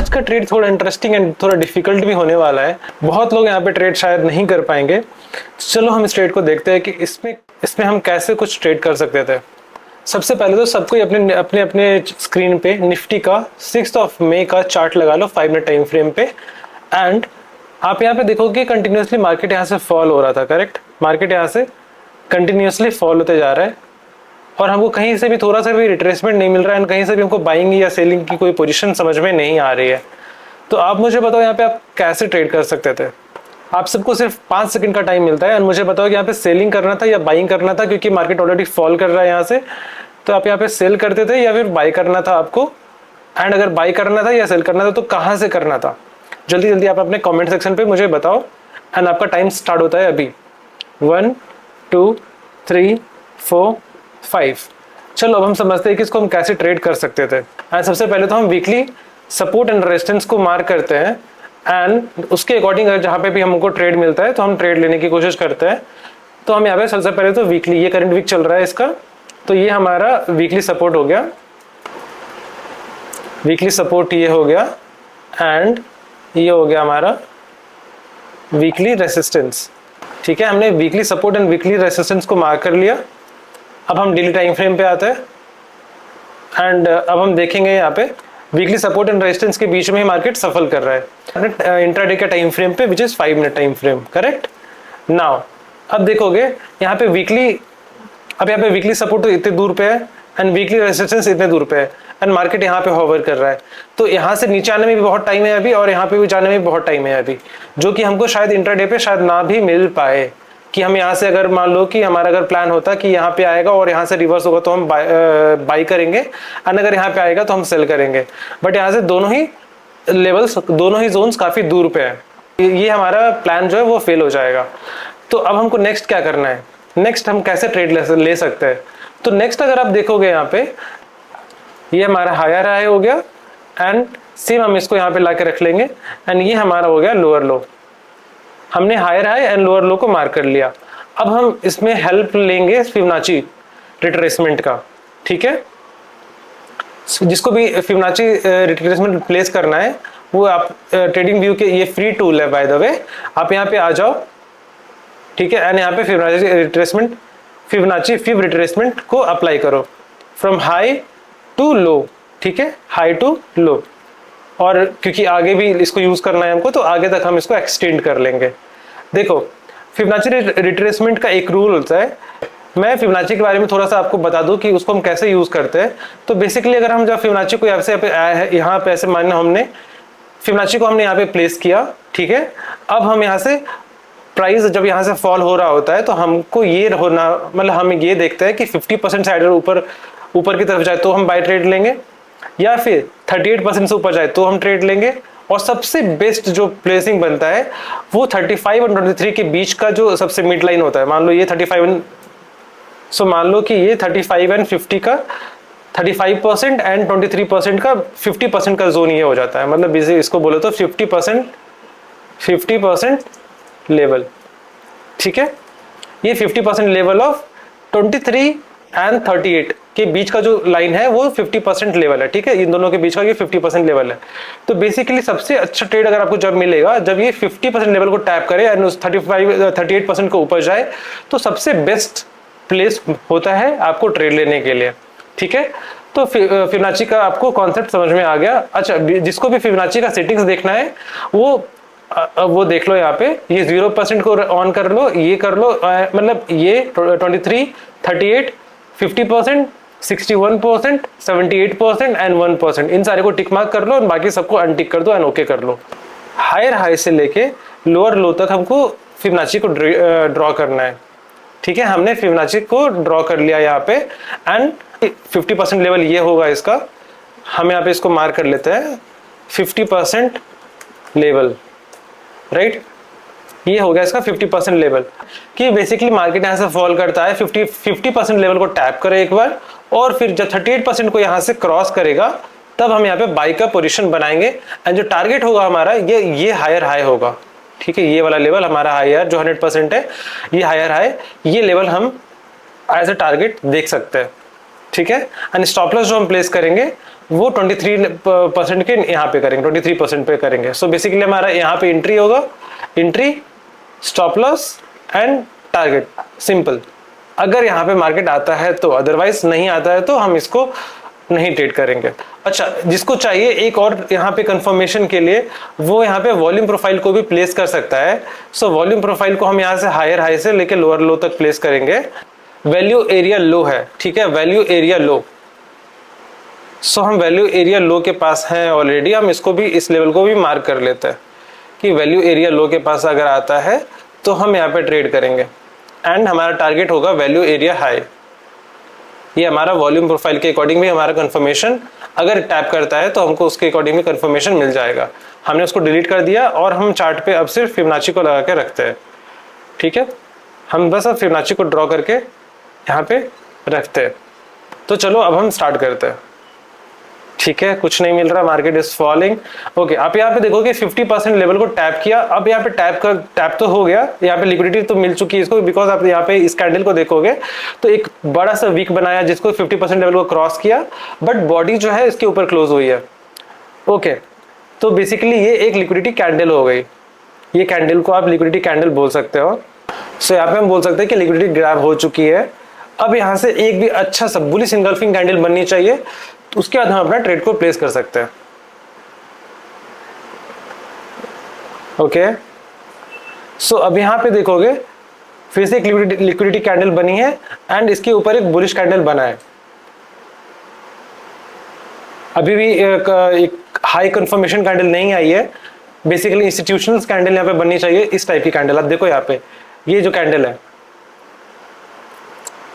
आज का ट्रेड थोड़ा इंटरेस्टिंग एंड थोड़ा डिफिकल्ट भी होने वाला है। बहुत लोग यहाँ पे ट्रेड शायद नहीं कर पाएंगे। चलो हम इस ट्रेड को देखते हैं कि इसमें हम कैसे कुछ ट्रेड कर सकते थे। सबसे पहले तो सबको अपने अपने अपने स्क्रीन पे निफ्टी का 6 मई का चार्ट लगा लो 5 मिनट टाइम फ्रेम पे। एंड आप यहाँ पे देखोगे कंटिन्यूसली मार्केट यहाँ से फॉल हो रहा था। करेक्ट, मार्केट यहाँ से कंटिन्यूसली फॉल होते जा रहा है और हमको कहीं से भी थोड़ा सा भी रिट्रेसमेंट नहीं मिल रहा है, कहीं से भी हमको बाइंग या सेलिंग की कोई पोजीशन समझ में नहीं आ रही है। तो आप मुझे बताओ यहाँ पे आप कैसे ट्रेड कर सकते थे। आप सबको सिर्फ 5 सेकंड का टाइम मिलता है और मुझे बताओ कि यहाँ पे सेलिंग करना था या बाइंग करना था, क्योंकि मार्केट ऑलरेडी फॉल कर रहा है यहाँ से। तो आप यहाँ पे सेल करते थे या फिर बाई करना था आपको, एंड अगर बाई करना था या सेल करना था तो कहाँ से करना था। जल्दी जल्दी आप अपने कमेंट सेक्शन पे मुझे बताओ। एंड आपका टाइम स्टार्ट होता है अभी। 1 2 3 4 5। चलो अब हम समझते हैं कि इसको हम कैसे ट्रेड कर सकते थे। एंड सबसे पहले तो हम वीकली सपोर्ट एंड रेजिस्टेंस को मार्क करते हैं एंड उसके अकॉर्डिंग जहाँ पे भी हमको ट्रेड मिलता है तो हम ट्रेड लेने की कोशिश करते हैं। तो हम यहाँ पे सबसे पहले तो वीकली, ये करंट वीक चल रहा है इसका, तो ये हमारा वीकली सपोर्ट हो गया, वीकली सपोर्ट ये हो गया एंड ये हो गया हमारा वीकली रेसिस्टेंस। ठीक है, हमने weekly support and weekly resistance को मार्क कर लिया। अब हम डेली टाइम फ्रेम पे आते हैं एंड अब हम देखेंगे यहाँ पे वीकली सपोर्ट एंड रेजिस्टेंस के बीच में ही मार्केट सफल कर रहा है इंट्राडे के टाइम फ्रेम पे, which is 5 minute time frame. Correct. Now अब देखोगे यहाँ पे वीकली, अब यहाँ पे वीकली सपोर्ट तो इतने दूर पे है एंड वीकली रेजिस्टेंस इतने दूर पे है एंड मार्केट यहाँ पे होवर कर रहा है। तो यहाँ से नीचे आने में भी बहुत टाइम है अभी और यहाँ पे भी जाने में भी बहुत टाइम है अभी, जो कि हमको शायद इंट्राडे पे शायद ना भी मिल पाए। कि हम यहाँ से अगर मान लो कि हमारा अगर प्लान होता कि यहाँ पे आएगा और यहाँ से रिवर्स होगा तो हम बाई करेंगे एंड अगर यहाँ पे आएगा तो हम सेल करेंगे। बट यहाँ से दोनों ही लेवल्स, दोनों ही जोन्स काफी दूर पे है, ये हमारा प्लान जो है वो फेल हो जाएगा। तो अब हमको नेक्स्ट क्या करना है, नेक्स्ट हम कैसे ट्रेड ले सकते हैं। तो नेक्स्ट अगर आप देखोगे यहाँ पे ये हमारा हायर हाई हो गया एंड सेम हम इसको यहाँ पे ला के रख लेंगे एंड ये हमारा हो गया लोअर लो। हमने higher high and lower low को मार्क कर लिया। अब हम इसमें हेल्प लेंगे फिबोनाची रिट्रेसमेंट का। ठीक है, जिसको भी फिबोनाची रिट्रेसमेंट प्लेस करना है वो आप ट्रेडिंग व्यू के, ये फ्री टूल है बाय द वे, आप यहाँ पे आ जाओ। ठीक है, एंड यहाँ पे फिबोनाची फिब रिट्रेसमेंट को अप्लाई करो फ्रॉम हाई टू लो। ठीक है, हाई टू लो, और क्योंकि आगे भी इसको यूज करना है हमको तो आगे तक हम इसको एक्सटेंड कर लेंगे। देखो फिबोनाची रिट्रेसमेंट का एक रूल होता है, मैं फिबोनाची के बारे में थोड़ा सा आपको बता दूं कि उसको हम कैसे यूज करते हैं। तो बेसिकली अगर हम जब फिबोनाची को यहाँ पे ऐसे मानना, हमने फिबोनाची को हमने यहाँ पे प्लेस किया। ठीक है, अब हम यहाँ से प्राइस जब यहाँ से फॉल हो रहा होता है तो हमको ये होना, मतलब हम ये देखते हैं कि 50% साइड ऊपर की तरफ जाए तो हम बाय ट्रेड लेंगे, या फिर 38% से ऊपर जाए तो हम ट्रेड लेंगे। और सबसे बेस्ट जो प्लेसिंग बनता है वो 35 और 23 के बीच का जो सबसे मिड लाइन होता है। मान लो ये 35 सो मान लो कि ये 35 एंड 50 का 35% एंड 23% का 50% का जोन ये हो जाता है। मतलब इसको बोले तो 50% लेवल। ठीक है, ये 50% लेवल ऑफ 23 एंड 38 के बीच का जो लाइन है वो 50% लेवल है। ठीक है, इन दोनों के बीच का ये 50% लेवल है। तो बेसिकली सबसे अच्छा ट्रेड अगर आपको जब मिलेगा जब ये 50% लेवल को टैप करे एंड उस 38% को ऊपर जाए, तो सबसे बेस्ट प्लेस होता है आपको ट्रेड लेने के लिए। ठीक है, तो फिबोनाची का आपको कॉन्सेप्ट समझ में आ गया। अच्छा, जिसको भी फिबोनाची का सेटिंग्स देखना है वो देख लो। यहाँ पे ये 0% को ऑन कर लो, ये कर लो, मतलब ये 23, 38, 50%, 61%, 78% एंड 1%, इन सारे को टिक मार्क कर लो और बाकी सबको अनटिक कर दो एंड ओके कर लो। हायर हाई से लेके लोअर लो तक हमको फिबोनाची को ड्रॉ करना है। ठीक है, हमने फिबोनाची को ड्रॉ कर लिया यहाँ पे एंड 50% लेवल ये होगा इसका। हम यहाँ पे इसको मार्क कर लेते हैं 50% लेवल। राइट, ये हो गया इसका 50% लेवल। कि बेसिकली मार्केट यहाँ से फॉल करता है, 50% लेवल को टैप करे एक बार और फिर जब 38% को यहाँ से क्रॉस करेगा तब हम यहाँ पे बाई का पोजीशन बनाएंगे एंड जो टारगेट होगा हमारा ये हायर हाई होगा। ठीक है, ये वाला लेवल हमारा हायर जो 100% है, ये हायर हाई, ये लेवल हम एज ए टारगेट देख सकते हैं। ठीक है, एंड स्टॉप लॉस जो हम प्लेस करेंगे वो 23% के यहाँ पे करेंगे, 23% पे करेंगे। सो बेसिकली हमारा यहाँ पे एंट्री होगा, entry, stop loss and target, simple. अगर यहाँ पे मार्केट आता है तो, अदरवाइज नहीं आता है तो हम इसको नहीं ट्रेड करेंगे। अच्छा, जिसको चाहिए एक और यहाँ पे कंफर्मेशन के लिए, वो यहाँ पे वॉल्यूम प्रोफाइल को भी प्लेस कर सकता है। सो वॉल्यूम प्रोफाइल को हम यहाँ से हायर हाई से लेके लोअर लो तक प्लेस करेंगे। वैल्यू एरिया लो है, ठीक है, वैल्यू एरिया लो। सो हम वैल्यू एरिया लो के पास हैं ऑलरेडी, हम इसको भी, इस लेवल को भी मार्क कर लेते हैं कि वैल्यू एरिया लो के पास अगर आता है तो हम यहाँ पे ट्रेड करेंगे एंड हमारा टारगेट होगा वैल्यू एरिया हाई। ये हमारा वॉल्यूम प्रोफाइल के अकॉर्डिंग भी हमारा कंफर्मेशन अगर टैप करता है तो हमको उसके अकॉर्डिंग भी कंफर्मेशन मिल जाएगा। हमने उसको डिलीट कर दिया और हम चार्ट पे अब सिर्फ फिबोनाची को लगा के रखते हैं, ठीक है। हम बस अब फिबोनाची को ड्रॉ करके यहाँ पे रखते हैं। तो चलो अब हम स्टार्ट करते हैं, ठीक है। कुछ नहीं मिल रहा, मार्केट इज फॉलिंग। ओके, आप यहाँ पे देखोगे 50% लेवल को टैप किया। अब यहाँ पे टैप तो हो गया, यहाँ पे लिक्विडिटी तो मिल चुकी है इसको, बिकॉज आप यहाँ पे इस कैंडल को देखोगे तो एक बड़ा सा वीक बनाया जिसको 50% लेवल को क्रॉस किया, बट बॉडी जो है इसके ऊपर क्लोज हुई है। ओके, तो बेसिकली ये एक लिक्विडिटी कैंडल हो गई। ये कैंडल को आप लिक्विडिटी कैंडल बोल सकते हो। सो यहाँ पे हम बोल सकते हैं कि लिक्विडिटी ग्रैब हो चुकी है। अब यहाँ से एक भी अच्छा सा बुलिश इंगल्फिंग कैंडल बननी चाहिए, तो उसके बाद हम अपना ट्रेड को प्लेस कर सकते हैं। ओके, सो अब यहाँ पे देखोगे फिर से एक लिक्विडिटी कैंडल बनी है एंड इसके ऊपर एक बुलिश कैंडल बना है। अभी भी एक हाई कंफर्मेशन कैंडल नहीं आई है। बेसिकली इंस्टीट्यूशनल कैंडल यहाँ पे बननी चाहिए, इस टाइप की कैंडल। आप देखो यहाँ पे ये जो कैंडल है,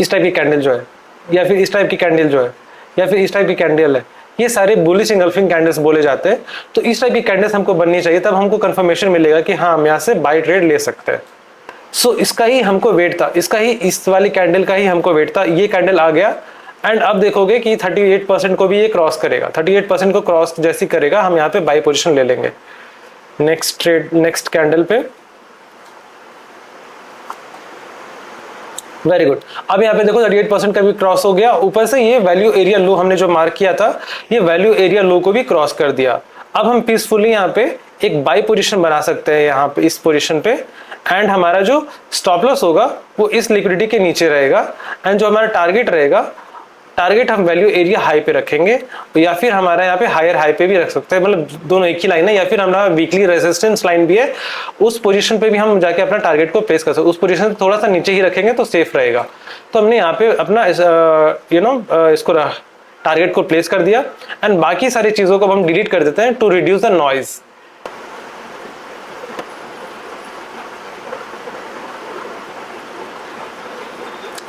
इस टाइप की कैंडल जो है, या फिर इस टाइप की कैंडल जो है, या फिर इस टाइप की कैंडल है, ये सारे बुलिश इंगल्फिंग कैंडल्स बोले जाते हैं। तो इस टाइप की कैंडल्स हमको बननी चाहिए, तब हमको कंफर्मेशन मिलेगा कि हाँ हम यहाँ से बाय ट्रेड ले सकते हैं। सो इसका ही हमको वेट था, इसका ही, इस वाली कैंडल का ही हमको वेट था। ये कैंडल आ गया एंड अब देखोगे कि 38% को भी ये क्रॉस करेगा। 38% को क्रॉस जैसी करेगा हम यहाँ पे बाय पोजिशन ले लेंगे नेक्स्ट ट्रेड, नेक्स्ट कैंडल पे। Very good. अब यहाँ पे देखो 38% का भी क्रॉस हो गया। ऊपर से ये वैल्यू एरिया लो हमने जो मार्क किया था, ये वैल्यू एरिया लो को भी क्रॉस कर दिया। अब हम पीसफुली यहाँ पे एक बाय पोजीशन बना सकते हैं यहाँ पे, इस पोजीशन पे। एंड हमारा जो स्टॉप लॉस होगा वो इस लिक्विडिटी के नीचे रहेगा एंड जो हमारा टारगेट रहेगा, टारगेट हम वैल्यू एरिया हाई पे रखेंगे, या फिर हमारा यहाँ पे हायर हाई पे भी रख सकते हैं, मतलब दोनों एक ही लाइन है। या फिर हमारा वीकली रेजिस्टेंस लाइन भी है, उस पोजीशन पे भी हम जाके अपना टारगेट को प्लेस कर सकते हैं। उस पोजीशन से थोड़ा सा नीचे ही रखेंगे तो सेफ रहेगा। तो हमने यहाँ पे अपना इसको टारगेट को प्लेस कर दिया एंड बाकी सारी चीजों को हम डिलीट कर देते हैं to reduce the noise.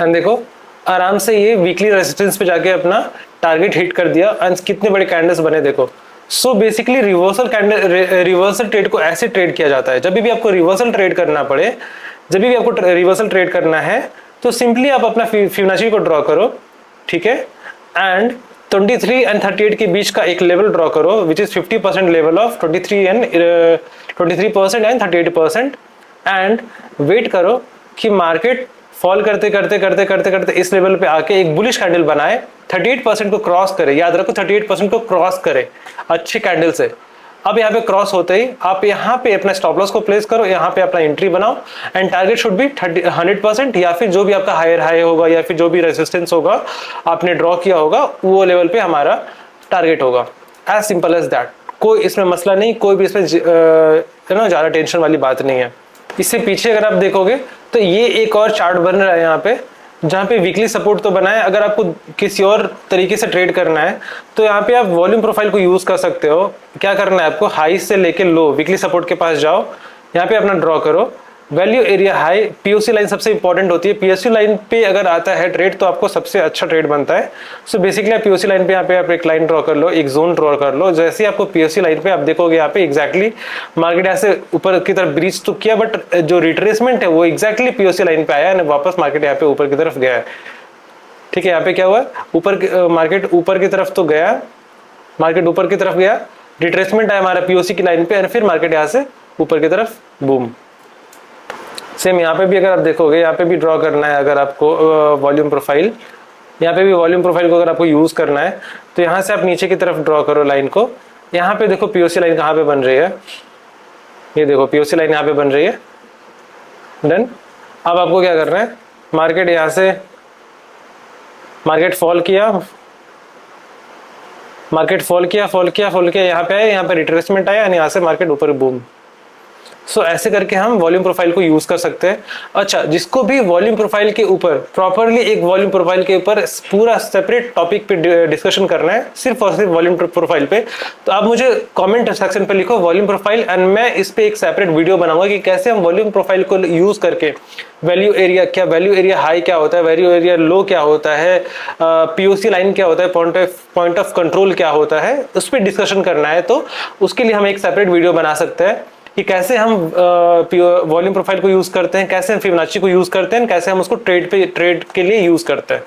And देखो आराम से ये वीकली रेजिस्टेंस पे जाके अपना टारगेट हिट कर दिया एंड कितने बड़े कैंडल्स बने देखो। So basically reversal candle, reversal trade को ऐसे ट्रेड किया जाता है। जब भी आपको रिवर्सल ट्रेड करना पड़े, जब भी आपको रिवर्सल ट्रेड करना है तो सिंपली आप अपना फिबोनाची को ड्रॉ करो, ठीक है, एंड 23 एंड 38 के बीच का एक लेवल ड्रॉ करो which is 50% level of 23% and 38%, and wait करो कि मार्केट फॉल करते करते करते करते करते इस लेवल पे आके एक बुलिश कैंडल बनाए, 38% को क्रॉस करे। याद रखो 38% को क्रॉस करे अच्छे कैंडल से। अब यहाँ पे क्रॉस होते ही आप यहाँ पे अपना स्टॉप लॉस को प्लेस करो, यहाँ पे अपना एंट्री बनाओ एंड टारगेट शुड बी 100%, या फिर जो भी आपका हायर हाई होगा या फिर जो भी रेजिस्टेंस होगा आपने ड्रॉ किया होगा वो लेवल पे हमारा टारगेट होगा। As simple as that. कोई इसमें मसला नहीं, कोई भी इसमें ज्यादा टेंशन वाली बात नहीं है। इससे पीछे अगर आप देखोगे तो ये एक और चार्ट बन रहा है यहाँ पे, जहाँ पे वीकली सपोर्ट तो बना है। अगर आपको किसी और तरीके से ट्रेड करना है तो यहाँ पे आप वॉल्यूम प्रोफाइल को यूज कर सकते हो। क्या करना है आपको, हाई से लेके लो वीकली सपोर्ट के पास जाओ, यहाँ पे अपना ड्रॉ करो value area high. POC line सबसे इंपॉर्टेंट होती है। पीओसी लाइन पे अगर आता है ट्रेड तो आपको सबसे अच्छा ट्रेड बनता है। सो बेसिकली आप पीओसी लाइन पे यहाँ पे आप एक लाइन ड्रॉ कर लो, एक जोन ड्रॉ कर लो। जैसे आपको पीओसी लाइन पे आप देखोगे यहाँ पे एग्जैक्टली मार्केट ऐसे ऊपर की तरफ ब्रीच तो किया, बट जो रिट्रेसमेंट है वो एग्जैक्टली पीओसी लाइन पे आया और वापस मार्केट यहाँ पे ऊपर की तरफ गया है। ठीक है, यहाँ पे क्या हुआ, ऊपर मार्केट ऊपर की तरफ तो गया, मार्केट ऊपर की तरफ गया, रिट्रेसमेंट आया हमारा पीओसी की लाइन पे और फिर मार्केट यहाँ से ऊपर की तरफ बूम। सेम यहाँ पे भी अगर आप देखोगे, यहाँ पे भी ड्रॉ करना है अगर आपको वॉल्यूम प्रोफाइल, यहाँ पे भी वॉल्यूम प्रोफाइल को अगर आपको यूज करना है तो यहाँ से आप नीचे की तरफ ड्रॉ करो लाइन को। यहाँ पे देखो पीओसी लाइन कहाँ पे बन रही है, ये देखो पीओसी लाइन यहाँ पे बन रही है। डन। अब आपको क्या करना है, मार्केट यहाँ से मार्केट फॉल किया, मार्केट फॉल किया यहाँ पे आया, यहाँ पे रिट्रेसमेंट आया और यहाँ से मार्केट ऊपर बूम। सो ऐसे करके हम वॉल्यूम प्रोफाइल को यूज कर सकते हैं। अच्छा, जिसको भी वॉल्यूम प्रोफाइल के ऊपर प्रॉपरली एक वॉल्यूम प्रोफाइल के ऊपर पूरा सेपरेट टॉपिक पे डिस्कशन करना है, सिर्फ और सिर्फ वॉल्यूम प्रोफाइल पे, तो आप मुझे कमेंट सेक्शन पे लिखो वॉल्यूम प्रोफाइल एंड मैं इस पे एक सेपरेट वीडियो बनाऊंगा कि कैसे हम वॉल्यूम प्रोफाइल को यूज करके वैल्यू एरिया क्या, वैल्यू एरिया हाई क्या होता है, वैल्यू एरिया लो क्या होता है, पीओसी लाइन क्या होता है, पॉइंट ऑफ कंट्रोल क्या होता है, उस पर डिस्कशन करना है। तो उसके लिए हम एक सेपरेट वीडियो बना सकते हैं कि कैसे हम वॉल्यूम प्रोफाइल को यूज करते हैं, कैसे हम फिबोनाची को यूज करते हैं, कैसे हम उसको ट्रेड के लिए यूज करते हैं।